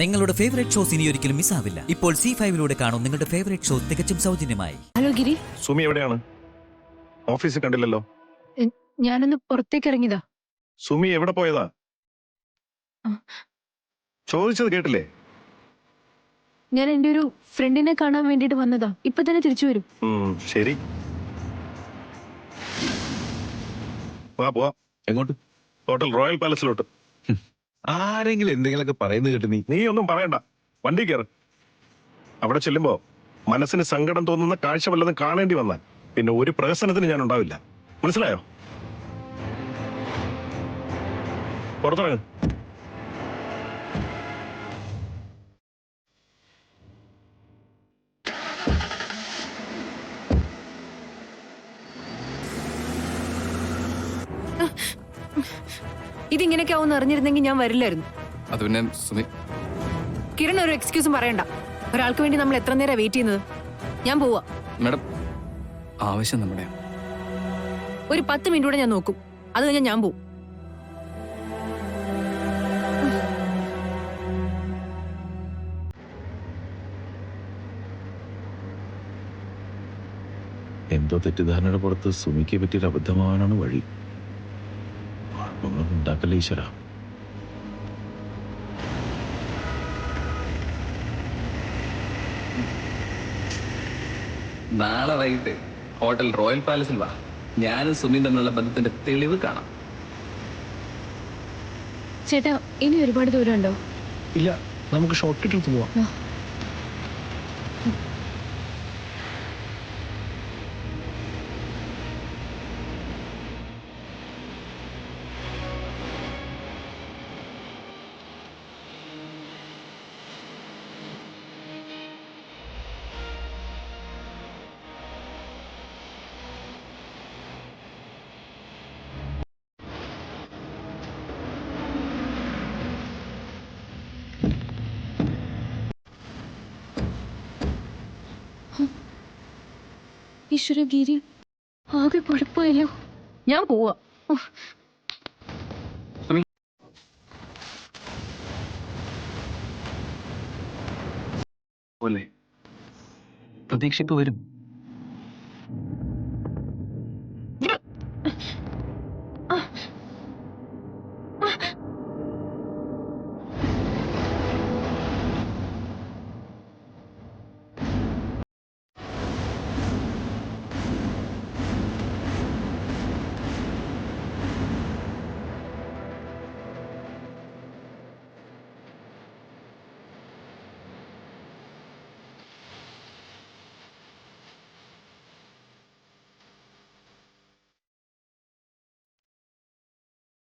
നിങ്ങളുടെ favourite shows ഇനി ഒരിക്കലും മിസ്സാവില്ല. ഇപ്പോൾ C5-ലൂടെ കാണും നിങ്ങളുടെ ഫേവറേറ്റ് ഷോ തികച്ചും സൗജന്യമായി. ഹലോ ഗിരി, സുമി എവിടെയാണ്? ഓഫീസിൽ കണ്ടില്ലല്ലോ. ഞാനൊന്ന് പുറത്തേക്ക് ഇറങ്ങിയതാ. സുമി എവിടെ പോയതാ? ആ. ചോദിച്ചത് കേട്ടില്ലേ? ഞാൻ എൻ്റെ ഒരു ഫ്രണ്ടിനെ കാണാൻ വേണ്ടിട്ട് വന്നതാ. ഇപ്പൊ തന്നെ തിരിച്ചു വരും. ശരി, പോവാ. എങ്ങോട്ട്? ഹോട്ടൽ റോയൽ പാലസിലോട്ട്. ആരെങ്കിലും എന്തെങ്കിലുമൊക്കെ പറയുന്നത് കേട്ട് നീ ഒന്നും പറയണ്ട, വണ്ടി കയറ്. അവിടെ ചെല്ലുമ്പോ മനസ്സിന് സങ്കടം തോന്നുന്ന കാഴ്ച വല്ലതും കാണേണ്ടി വന്നാൽ പിന്നെ ഒരു പ്രഹസനത്തിന് ഞാൻ ഉണ്ടാവില്ല. മനസ്സിലായോ? പുറത്തിറങ്ങ്. ഇതിങ്ങനെയൊക്കെ ആവുമെന്ന് അറിഞ്ഞിരുന്നെങ്കിൽ ഞാൻ വരില്ലായിരുന്നു. അത് പിന്നെ സുമി, കിരൺ ഒരു എക്സ്ക്യൂസും പറയണ്ട. ഒരാൾക്ക് വേണ്ടി നമ്മൾ എത്ര നേരം വെയിറ്റ് ചെയ്യുന്നത്? ഞാൻ പോവാ. മാഡം, ആവശ്യം നമ്മുടെ ഒരു 10 മിനിറ്റ് കൂടെ ഞാൻ നോക്കും. അത് കഴിഞ്ഞാൽ ഞാൻ പോവും. എന്തോ തെറ്റിദ്ധാരണയുടെ പുറത്ത് സുമിക്ക് പറ്റിയൊരു അബദ്ധമാവാനാണ് വഴി. ഒന്നും ഉണ്ടാക്കല്ലേ ഈശ്വര. നാളെ വൈകിട്ട് ഹോട്ടൽ റോയൽ പാലസിൽ വാ. ഞാനും സുമിയും തമ്മിലുള്ള ബന്ധത്തിന്റെ തെളിവ് കാണാം. ചേട്ടാ, ഇനി ഒരുപാട് ദൂരം ഉണ്ടോ? ഇല്ല, നമുക്ക് ഷോർട്ട് കട്ട് എടുത്ത് പോവാം. ഈശ്വര ഗിരി, ആകെ കുഴപ്പമായല്ലോ. ഞാൻ പോവാ. പ്രതീക്ഷ ഇപ്പൊ വരും.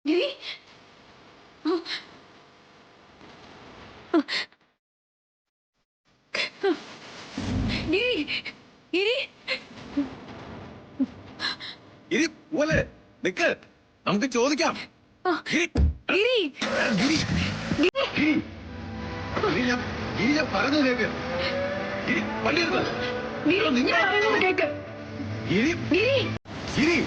ഗിരി, ഗിരി, ഗിരി, ഇനി പോലെ നിക്ക്, നമുക്ക് ചോദിക്കാം. ഗിരി, ഞാൻ പറഞ്ഞു കേക്ക്. ഞാൻ പറയുന്നത് കേക്ക്. ഗിരി,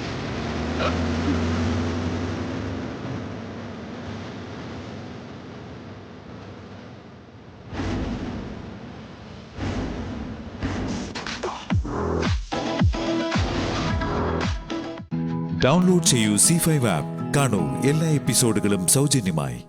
ഡൗൺലോഡ് ചെയ്യൂ C5 ആപ്പ്. കാണൂ എല്ലാ എപ്പിസോഡുകളും സൗജന്യമായി.